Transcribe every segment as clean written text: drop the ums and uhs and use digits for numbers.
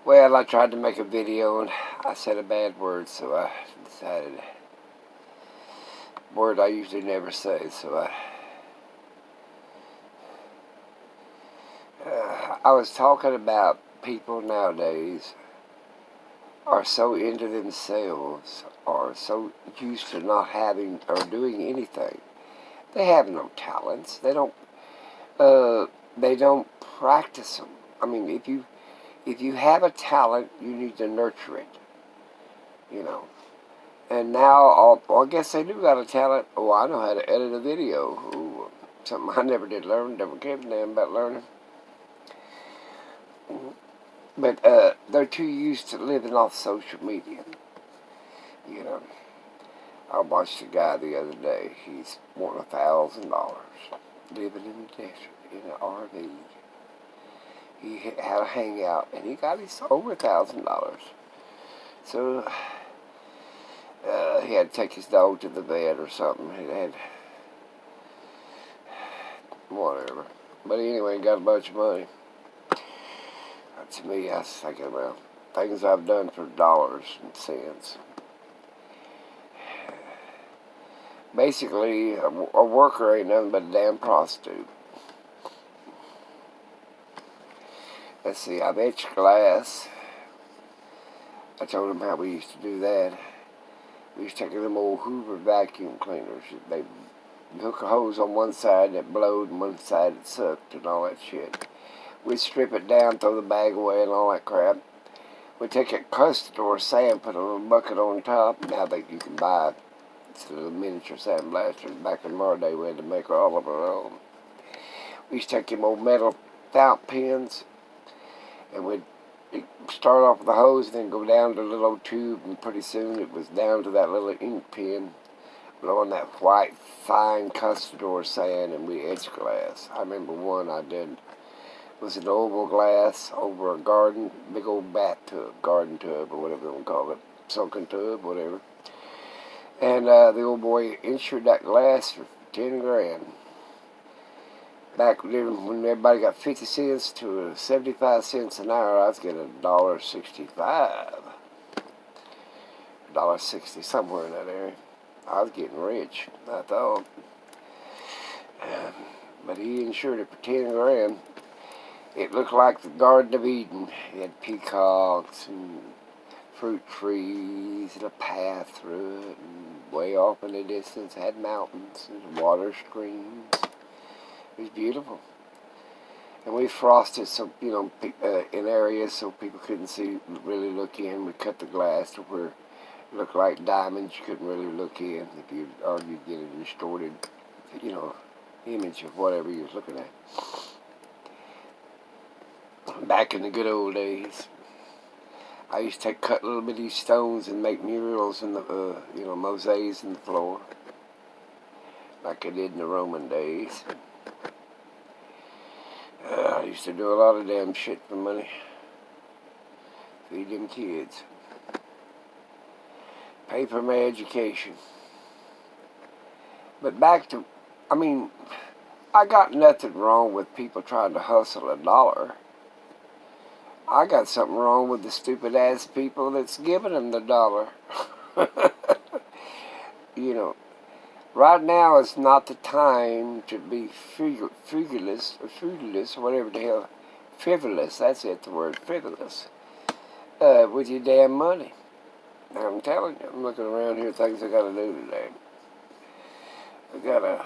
Well, I tried to make a video and I said a bad word, so I decided a word I usually never say. So I was talking about people nowadays are so into themselves, are so used to not having or doing anything. They have no talents. They don't practice them. I mean, if you have a talent, you need to nurture it. You know. And now, I guess they do got a talent. Oh, I know how to edit a video. Ooh, something I never did learn. Never gave a damn about learning. But they're too used to living off social media. You know. I watched a guy the other day. He's won $1,000 living in the desert in an RV. He had a hangout, and he got his over $1,000. So he had to take his dog to the vet or something. He had whatever. But anyway, he got a bunch of money. To me, I was thinking about things I've done for dollars and cents. Basically, a worker ain't nothing but a damn prostitute. Let's see, I've etched glass. I told him how we used to do that. We used to take them old Hoover vacuum cleaners. They hook a hose on one side that blowed and one side that sucked and all that shit. We'd strip it down, throw the bag away and all that crap. We'd take a Custador sand, put a little bucket on top. Now that you can buy it's a little miniature sandblasters. Back in our day, we had to make all of our own. We used to take them old metal fountain pens, and we'd start off with the hose, then go down to a little old tube, and pretty soon it was down to that little ink pen, blowing that white, fine Custador sand, and we etched glass. I remember one I did. It was an oval glass over a garden, big old bathtub, garden tub, or whatever you want to call it, sunken tub, whatever. And the old boy insured that glass for 10 grand. Back when everybody got 50 cents to 75 cents an hour, I was getting $1.65. $1.60, somewhere in that area. I was getting rich, I thought. But he insured it for 10 grand. It looked like the Garden of Eden. It had peacocks and fruit trees and a path through it, and way off in the distance had mountains and water streams. It was beautiful. And we frosted so, in areas so people couldn't see, really look in. We cut the glass to where it looked like diamonds. You couldn't really look in if you, or you'd get a distorted, image of whatever you was looking at. Back in the good old days, I used to cut little bitty stones and make murals in the, mosaics in the floor, like I did in the Roman days. I used to do a lot of damn shit for money. Feed them kids. Pay for my education. But back to, I got nothing wrong with people trying to hustle $1. I got something wrong with the stupid ass people that's giving them the $1. Right now is not the time to be frivolous, whatever the hell. Frivolous, that's it, the word, frivolous. With your damn money. I'm telling you, I'm looking around here, things I gotta do today. I gotta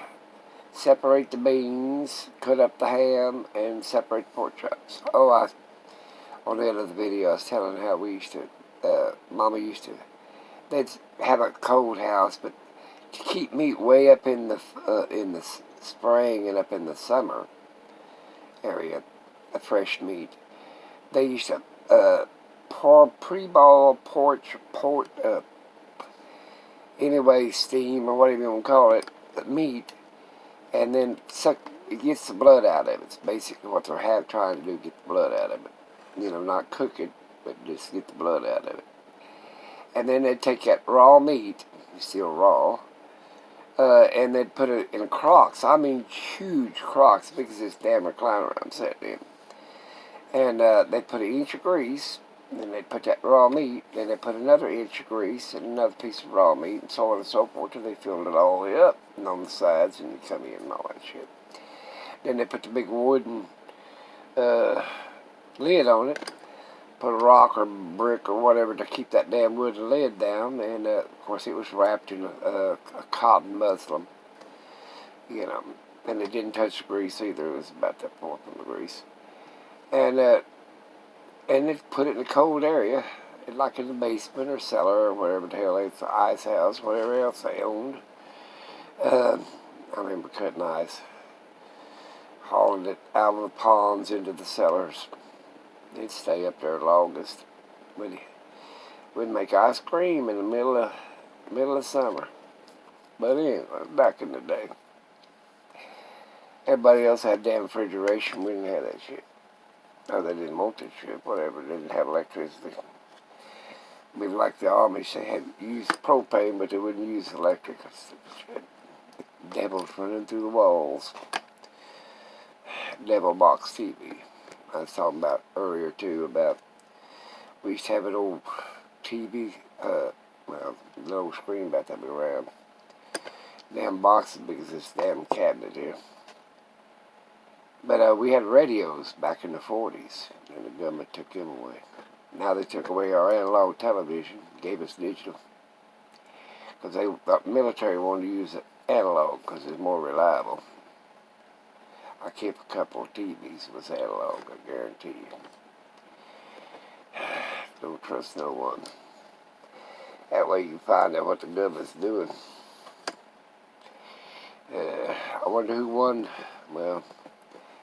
separate the beans, cut up the ham, and separate the pork chops. On the end of the video, I was telling how we used to, Mama used to, they'd have a cold house, but to keep meat way up in the spring and up in the summer area, the fresh meat, they used to pre-ball steam or whatever you want to call it, the meat, and then it gets the blood out of it. It's basically what they're trying to do, get the blood out of it. Not cook it, but just get the blood out of it. And then they'd take that raw meat, still raw, and they'd put it in crocks. I mean, huge crocks, as big as this damn recliner I'm sitting in. And they'd put an inch of grease, Then they'd put that raw meat, then they'd put another inch of grease and another piece of raw meat and so on and so forth till they filled it all the way up and on the sides and you come in and all that shit. Then they put the big wooden lid on it, put a rock or brick or whatever to keep that damn wooden lid down, and of course it was wrapped in a cotton muslin, you know, and it didn't touch the grease either. It was about that far from the grease. And they put it in a cold area, like in the basement or cellar or whatever the hell it's the ice house, whatever else they owned. I remember cutting ice, hauling it out of the ponds into the cellars. It'd stay up there longest. We'd make ice cream in the middle of summer. But anyway, back in the day, everybody else had damn refrigeration. We didn't have that shit. Oh, they didn't want that shit. Whatever. They didn't have electricity. We like the Amish. They had used propane, but they wouldn't use electric. Shit. Devils running through the walls. Devil box TV. I was talking about earlier too about we used to have an old TV, little screen about that big around. Damn box as big as this damn cabinet here. But we had radios back in the 40s, and the government took them away. Now they took away our analog television, gave us digital. Because they thought the military wanted to use the analog because it's more reliable. I kept a couple of TVs with analog, I guarantee you. Don't trust no one. That way you find out what the government's doing. I wonder who won. Well,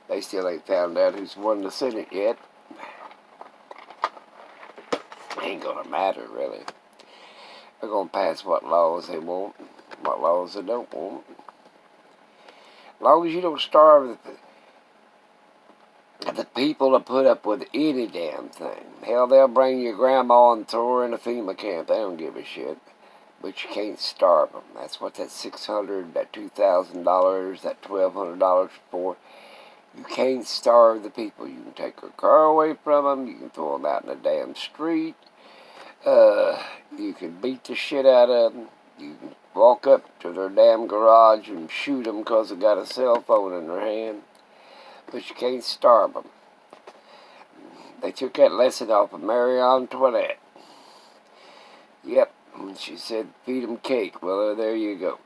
they still ain't found out who's won the Senate yet. Ain't gonna matter, really. They're gonna pass what laws they want, what laws they don't want. As long as you don't starve the people to put up with any damn thing. Hell, they'll bring your grandma and throw her in a FEMA camp. They don't give a shit. But you can't starve them. That's what that $600, that $2,000, that $1,200 for. You can't starve the people. You can take their car away from them. You can throw them out in the damn street. You can beat the shit out of them. You can walk up to their damn garage and shoot them because they got a cell phone in their hand. But you can't starve them. They took that lesson off of Marie Antoinette. Yep, she said feed them cake. Well, there you go.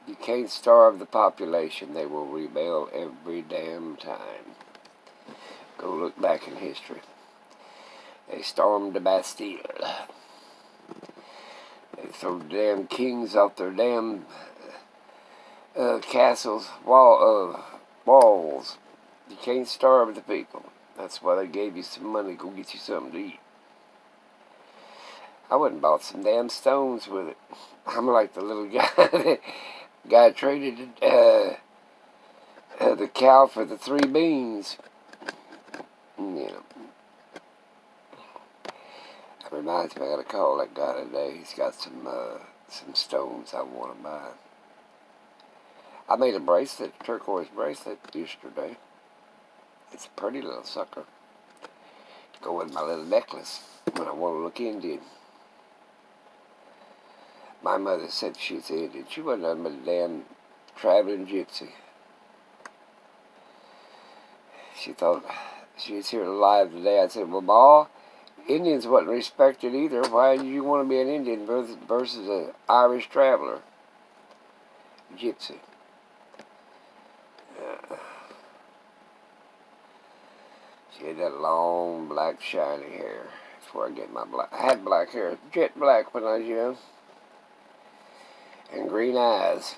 You can't starve the population. They will rebel every damn time. Go look back in history. They stormed the Bastille. They threw the damn kings off their damn castles, walls. You can't starve the people. That's why they gave you some money. Go get you something to eat. I went and bought some damn stones with it. I'm like the little guy. Guy traded the cow for the 3 beans. You know. That reminds me, I gotta call that guy today. He's got some stones I want to buy. I made a bracelet, a turquoise bracelet, yesterday. It's a pretty little sucker to go with my little necklace when I want to look Indian. My mother said she's Indian. She wasn't nothing but a damn traveling gypsy. She thought she was here alive today. I said, well, Ma, Indians wasn't respected either. Why did you want to be an Indian versus an Irish traveler? Gypsy. She had that long, black, shiny hair. That's where I get my black. I had black hair, jet black when I was young. And green eyes.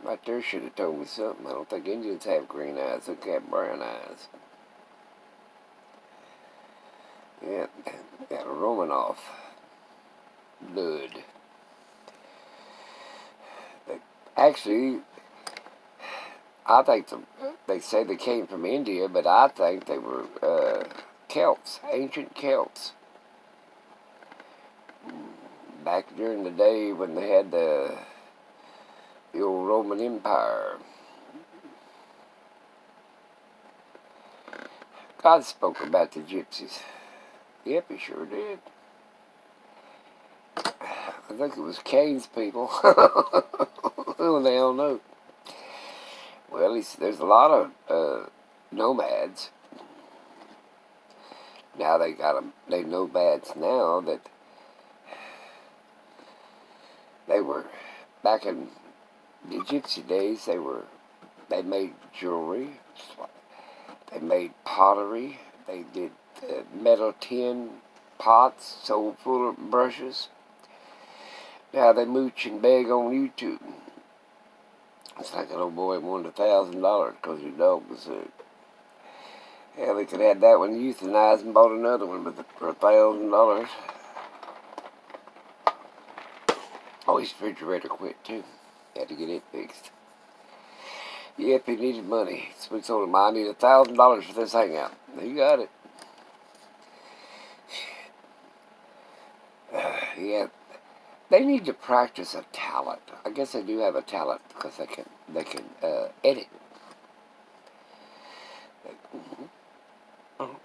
Right there should have told me something. I don't think Indians have green eyes. They have brown eyes. Yeah, got a Romanoff blood. Actually, I think they say they came from India, but I think they were Celts, ancient Celts. Back during the day when they had the old Roman Empire. God spoke about the gypsies. Yep, he sure did. I think it was Kane's people. Who the hell knows? Well, there's a lot of nomads. Now they nomads now that they were back in the gypsy days. They made jewelry, they made pottery, they did metal tin pots sold full of brushes. Now they mooch and beg on YouTube. It's like an old boy wanted $1,000 because your dog was sick. Hell, they could have had that one euthanized and bought another one for $1,000. Oh, his refrigerator quit too. Had to get it fixed. Yep, he needed money. So we told him, I need $1,000 for this hangout. He got it. Yeah, they need to practice a talent. I guess they do have a talent because they can edit.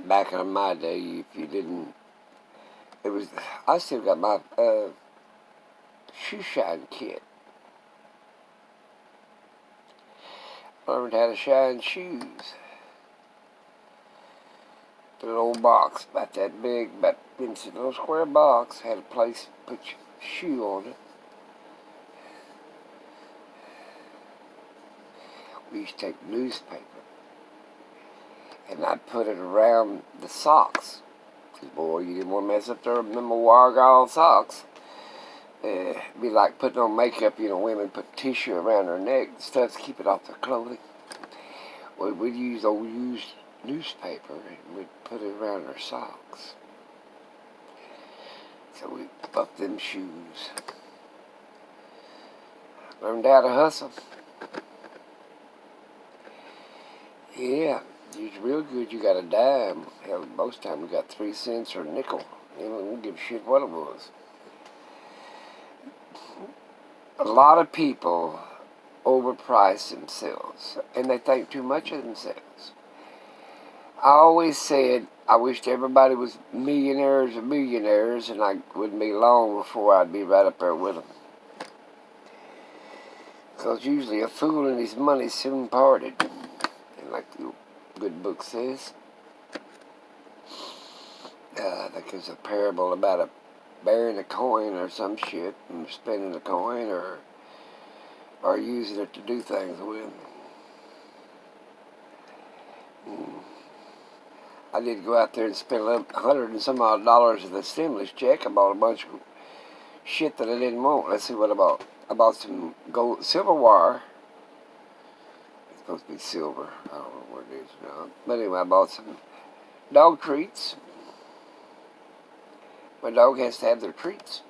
Back in my day, if you didn't, I still got my shoe shine kit. Learned how to shine shoes. The little box, about that big, about a little square box, had a place to put your shoe on it. We used to take newspaper and I'd put it around the socks. Because, boy, you didn't want to mess up them Wargall socks. It'd be like putting on makeup. Women put tissue around their neck and stuff to keep it off their clothing. Well, we'd use old used newspaper and we'd put it around our socks. So we buffed them shoes. Learned how to hustle. Yeah, it's real good. You got a dime. Hell, most of the time we got 3 cents or a nickel. We don't give a shit what it was. A lot of people overprice themselves and they think too much of themselves. I always said I wished everybody was millionaires or billionaires, and I wouldn't be long before I'd be right up there with them. Because usually a fool and his money soon parted. And like the good book says, I think there's a parable about a burying a coin or some shit and spending the coin or using it to do things with. I did go out there and spend $100 and some odd of the stimulus check. I bought a bunch of shit that I didn't want. Let's see what I bought. I bought some silver wire. It's supposed to be silver. I don't know what it is now. But anyway, I bought some dog treats. My dog has to have their treats.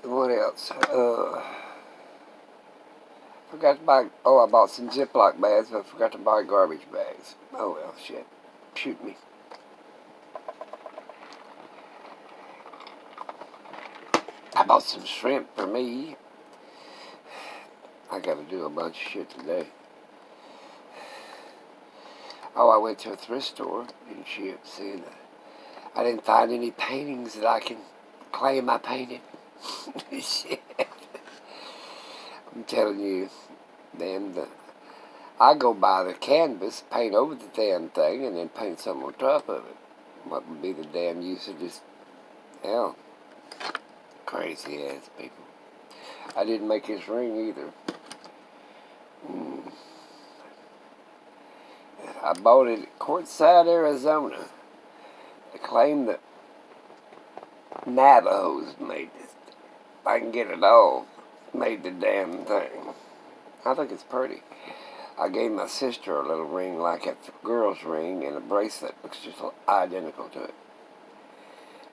And what else? Forgot to buy, I bought some Ziploc bags, but I forgot to buy garbage bags. Oh well, shit. Shoot me. I bought some shrimp for me. I gotta do a bunch of shit today. Oh, I went to a thrift store and shit, seeing I didn't find any paintings that I can claim I painted. Shit. I'm telling you, I go buy the canvas, paint over the damn thing, and then paint something on top of it. What would be the damn use of this? Hell, crazy ass people. I didn't make his ring either. I bought it at Quartzsite, Arizona. They claim that Navajos made this. If I can get it all, made the damn thing. I think it's pretty. I gave my sister a little ring like a girl's ring and a bracelet looks just identical to it.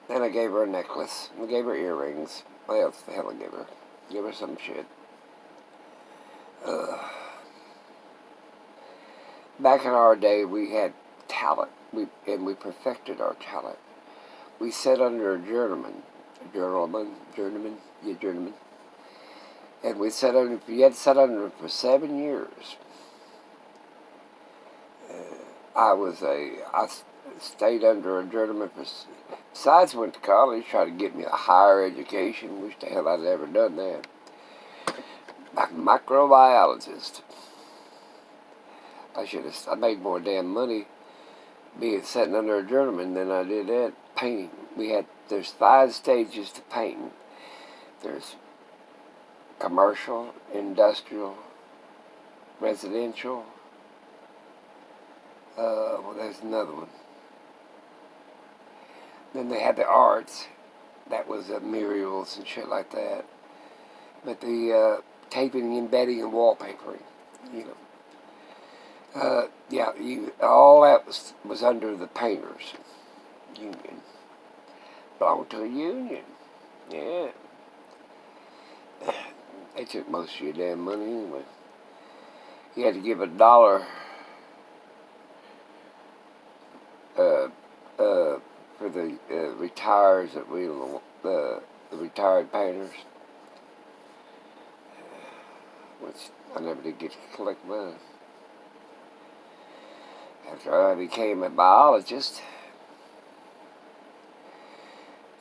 Then I gave her a necklace. I gave her earrings. What else the hell I gave her? Give her some shit. Back in our day, we had talent, and we perfected our talent. We sat under a journeyman, and we sat under. We had sat under him for 7 years. stayed under adjournment. Besides, went to college, tried to get me a higher education. Wish the hell I'd ever done that. Like a microbiologist. I made more damn money being sitting under adjournment than I did at painting. There's 5 stages to painting. There's commercial, industrial, residential. Well, there's another one. Then they had the arts. That was murals and shit like that. But the taping, embedding, and wallpapering, you know. All that was under the painters union. Belonged to a union. Yeah. They took most of your damn money anyway. You had to give $1 for the retires that the retired painters, which I never did get to collect money. After I became a biologist,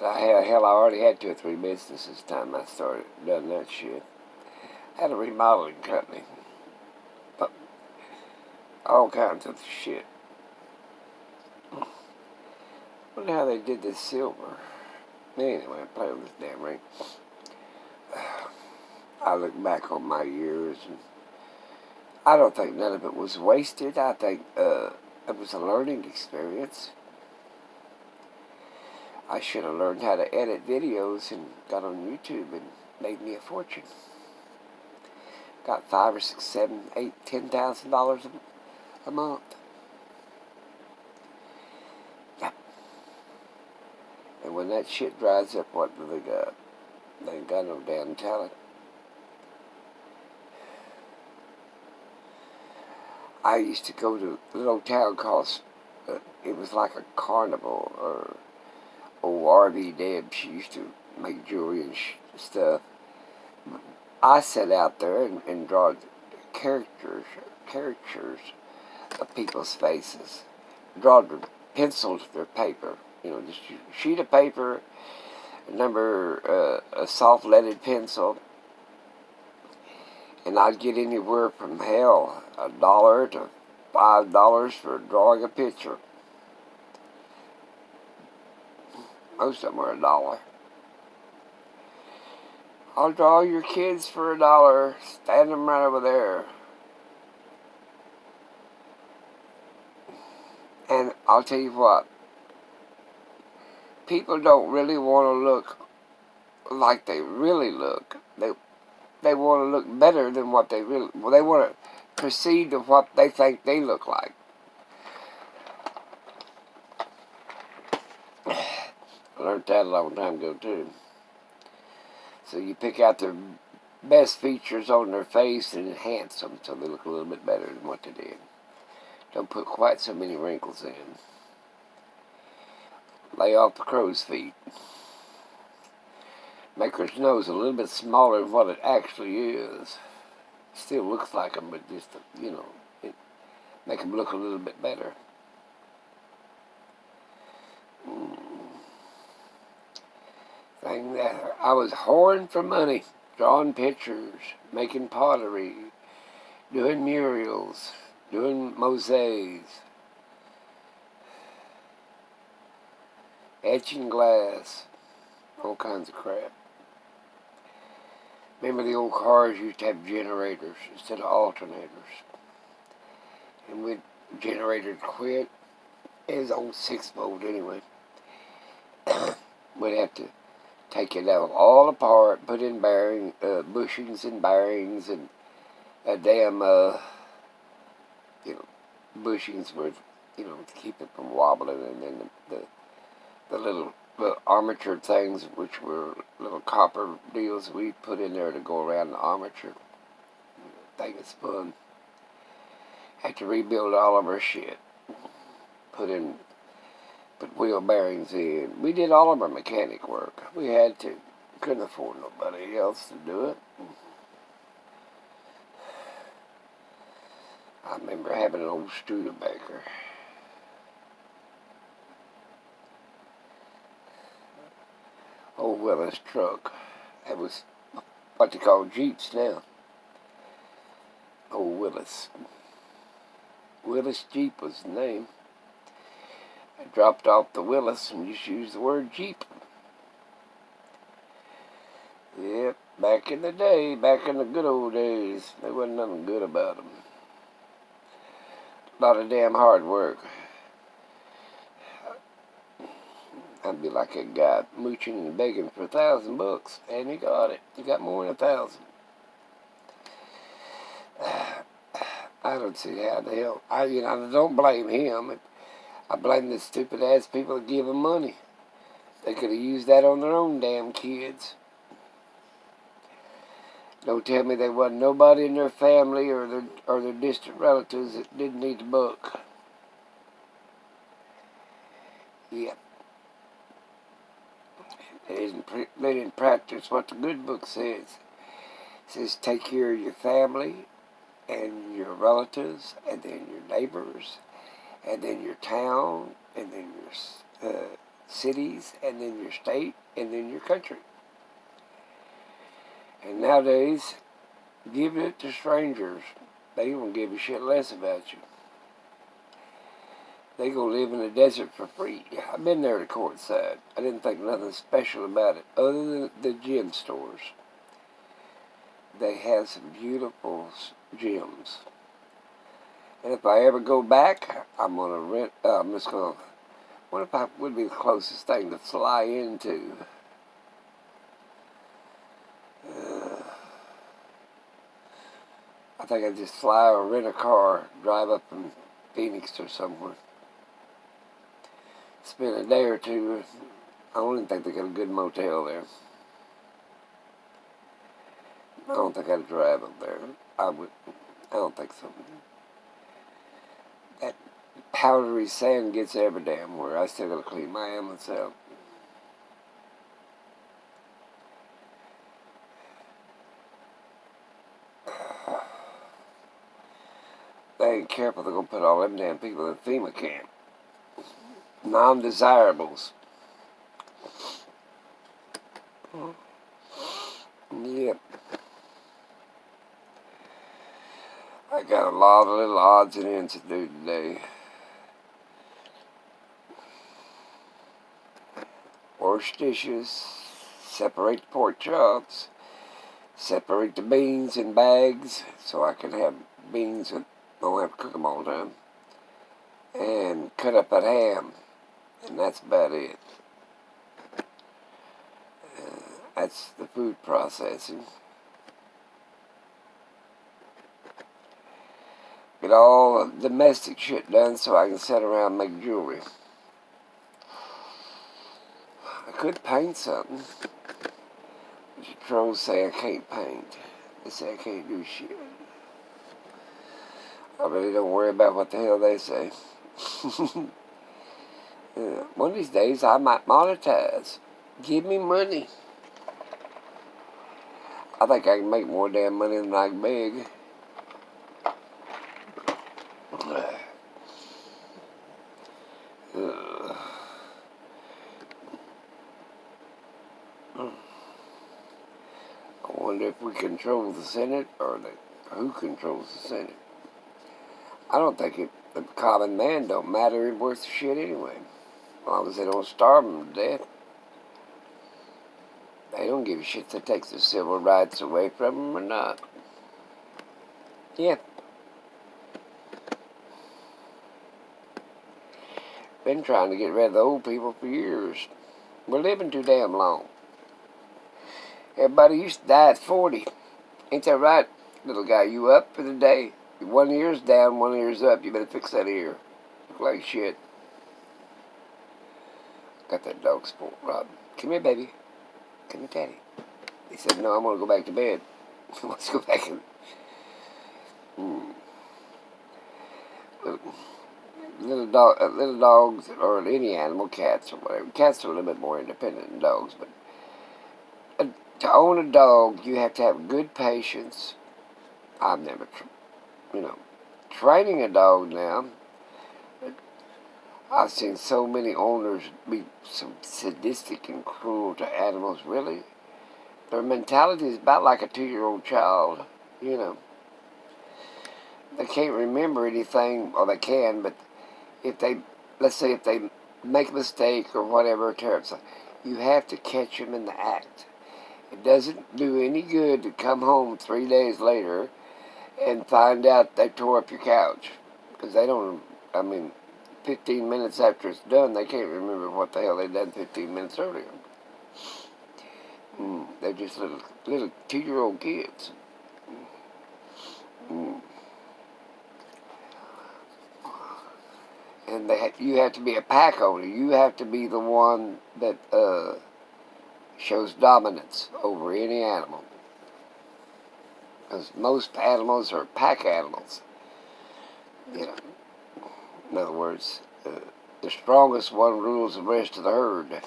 I already had 2 or 3 businesses time I started doing that shit. I had a remodeling company. But all kinds of shit. I wonder how they did this silver. Anyway, I'm playing with this damn ring. I look back on my years, and I don't think none of it was wasted. I think it was a learning experience. I should have learned how to edit videos and got on YouTube and made me a fortune. Got $5 or $6, $7, $8, $10,000 a month. Yep. And when that shit dries up, what do they got? They ain't got no damn talent. I used to go to a little town called, it was like a carnival, or old R.V. Deb. She used to make jewelry and stuff. I sat out there and draw caricatures of people's faces. Draw the pencils to their paper. You know, just a sheet of paper, a soft leaded pencil. And I'd get anywhere from $1 to $5 for drawing a picture. Most of them were $1. I'll draw your kids for $1. Stand them right over there. And I'll tell you what. People don't really want to look like they really look. They want to look better than what they really... Well, they want to proceed to what they think they look like. I learned that a long time ago, too. So you pick out the best features on their face and enhance them so they look a little bit better than what they did. Don't put quite so many wrinkles in. Lay off the crow's feet. Make her nose a little bit smaller than what it actually is. Still looks like them, but just, you know, make them look a little bit better. Thing that I was whoring for money, drawing pictures, making pottery, doing murals, doing mosaics, etching glass, all kinds of crap. Remember the old cars used to have generators instead of alternators. And when generator quit, it was on 6-volt anyway. We'd have to take it out all apart, put in bushings and bearings, and a damn, bushings were, to keep it from wobbling, and then the little armature things, which were little copper deals we put in there to go around the armature. Thing is fun. Had to rebuild all of our shit. Put wheel bearings in. We did all of our mechanic work. We had to. Couldn't afford nobody else to do it. I remember having an old Studebaker. old Willis truck. It was what they call Jeeps now. Old Willis. Willis Jeep was the name. I dropped off the Willis and just used the word Jeep. Yep, back in the day, back in the good old days, there wasn't nothing good about them. A lot of damn hard work. I'd be like a guy mooching and begging for $1,000, and he got it. He got more than 1,000. I don't see how the hell. I don't blame him. I blame the stupid ass people that give him money. They could have used that on their own damn kids. Don't tell me there wasn't nobody in their family or their distant relatives that didn't need the book. Yep. They didn't practice what the good book says. It says take care of your family and your relatives, and then your neighbors, and then your town, and then your cities, and then your state, and then your country. And nowadays, giving it to strangers, they don't give a shit less about you. They go live in the desert for free. I've been there to Courtside. I didn't think nothing special about it, other than the gym stores. They have some beautiful gyms. And if I ever go back, I'm going to rent, what if I would be the closest thing to fly into? I think I'd just fly or rent a car, drive up in Phoenix or somewhere. Spend a day or two. I don't even think they got a good motel there. I don't think I'd drive up there. I don't think so. That powdery sand gets every damn where. I still gotta clean my ambulance out. They ain't careful, they're gonna put all them damn people in FEMA camp. Non-desirables. Yep. I got a lot of little odds and ends to do today. Wash dishes, separate the pork chops, separate the beans in bags so I can have beans that don't have to cook them all the time, and cut up that ham, and that's about it. That's the food processing. Get all the domestic shit done so I can sit around and make jewelry. I could paint something. But your trolls say I can't paint. They say I can't do shit. I really don't worry about what the hell they say. One of these days I might monetize. Give me money. I think I can make more damn money than I can beg. I wonder if we control the Senate or who controls the Senate. I don't think the common man don't matter worth of shit anyway. As long as they don't starve them to death. They don't give a shit if that takes their civil rights away from them or not. Yeah. Been trying to get rid of the old people for years. We're living too damn long. Everybody used to die at 40. Ain't that right, little guy? You up for the day? One ear's down, one ear's up. You better fix that ear. Look like shit. Got that dog sport, Rob. Come here, baby. Come here, Daddy. He said, no, I'm going to go back to bed. Let's go back and... Little dogs, or any animal, cats or whatever. Cats are a little bit more independent than dogs, but to own a dog, you have to have good patience. I've never, training a dog now. I've seen so many owners be so sadistic and cruel to animals, really. Their mentality is about like a 2-year-old child, you know. They can't remember anything, or they can, but if they, let's say if they make a mistake or whatever, you have to catch them in the act. It doesn't do any good to come home 3 days later and find out they tore up your couch. Because they don't, 15 minutes after it's done, they can't remember what the hell they done 15 minutes earlier. They're just little 2-year-old kids. And you have to be a pack owner. You have to be the one that shows dominance over any animal. Because most animals are pack animals. You know, in other words, the strongest one rules the rest of the herd.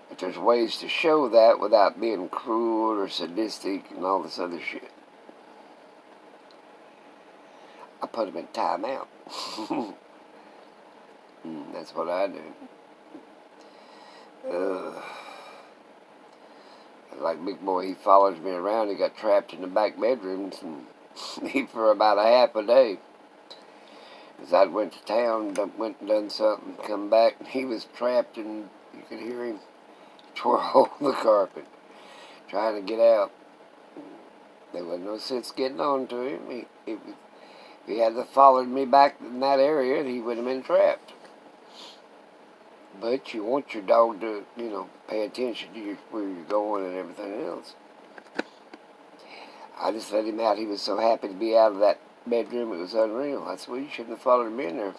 But there's ways to show that without being cruel or sadistic and all this other shit. I put them in timeout. That's what I do. Like Big Boy, he follows me around. He got trapped in the back bedrooms and for about a half a day. As I went to town, went and done something, come back, and he was trapped, and you could hear him twirl the carpet, trying to get out. There wasn't no sense getting on to him. If he had followed me back in that area, he would have been trapped. But you want your dog to, pay attention to where you're going and everything else. I just let him out. He was so happy to be out of that bedroom, it was unreal. I said, well, you shouldn't have followed him in there.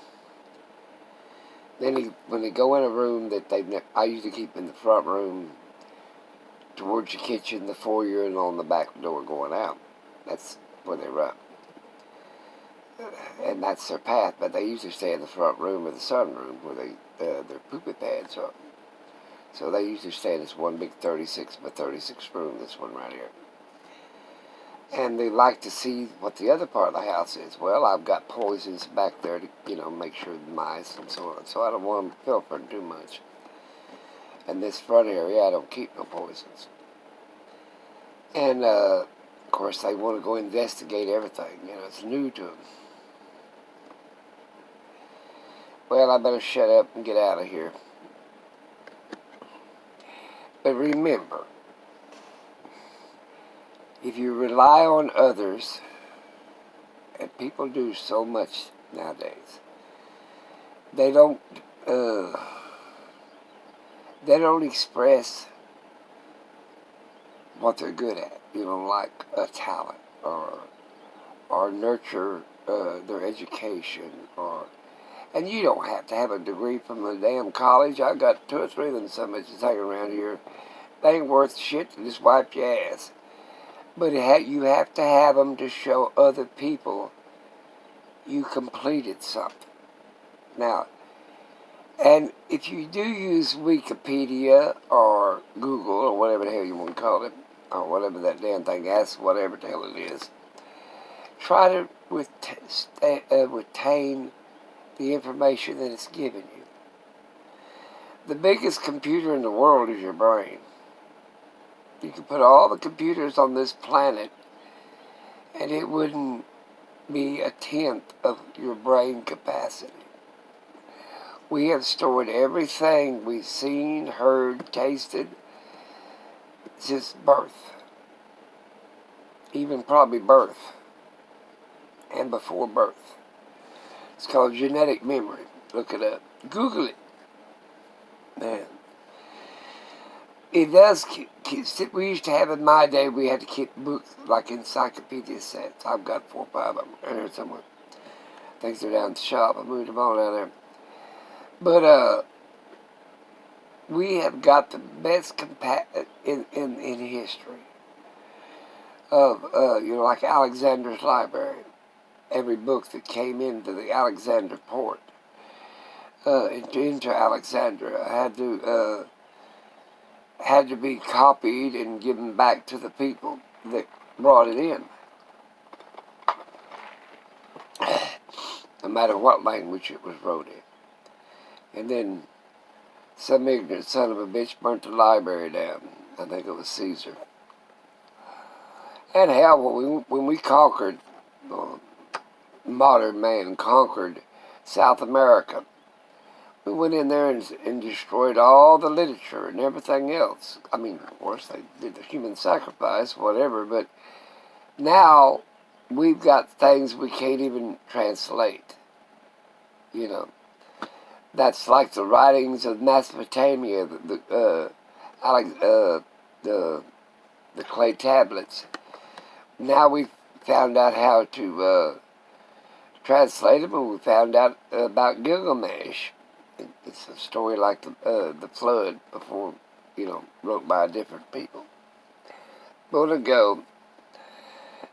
Then when they go in a room that I usually keep in the front room, towards the kitchen, the foyer, and on the back door going out. That's where they run. And that's their path, but they usually stay in the front room or the sunroom where their poopy pads are. So they usually stay in this one big 36 by 36 room, this one right here. And they like to see what the other part of the house is. Well, I've got poisons back there to, make sure the mice and so on. So I don't want them pilfering too much. And this front area, I don't keep no poisons. And, of course, they want to go investigate everything. It's new to them. Well, I better shut up and get out of here. But remember, if you rely on others, and people do so much nowadays, they don't express what they're good at, like a talent, or nurture their education, and you don't have to have a degree from a damn college. I got 2 or 3 of them summits hanging around here. They ain't worth shit to just wipe your ass. But you have to have them to show other people you completed something. Now, and if you do use Wikipedia or Google or whatever the hell you want to call it, or whatever that damn thing is, whatever the hell it is, try to retain the information that it's given you. The biggest computer in the world is your brain. You could put all the computers on this planet and it wouldn't be 1/10 of your brain capacity. We have stored everything we've seen, heard, tasted since birth. Even probably birth and before birth. It's called genetic memory. Look it up. Google it. Man. It does we used to have in my day, we had to keep books like encyclopedia sets. I've got 4 or 5 of them right here somewhere. I think they're down at the shop. I moved them all down there. But we have got the best in history of, like Alexander's Library. Every book that came into the Alexander port, into Alexandria, had to be copied and given back to the people that brought it in. no matter what language it was wrote in. And then some ignorant son of a bitch burnt the library down. I think it was Caesar. And hell, when we conquered, modern man conquered South America, we went in there and destroyed all the literature and everything else. I mean, of course, they did the human sacrifice, whatever, but now we've got things we can't even translate. You know, that's like the writings of Mesopotamia, the clay tablets. Now we've found out how to translate them, and we found out about Gilgamesh. It's a story like the flood before, wrote by different people. But to go.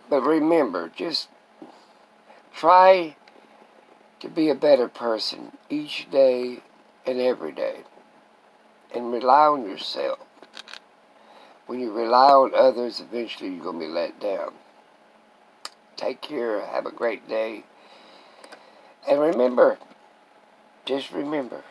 But remember, just try to be a better person each day and every day. And rely on yourself. When you rely on others, eventually you're going to be let down. Take care. Have a great day. And remember, just remember,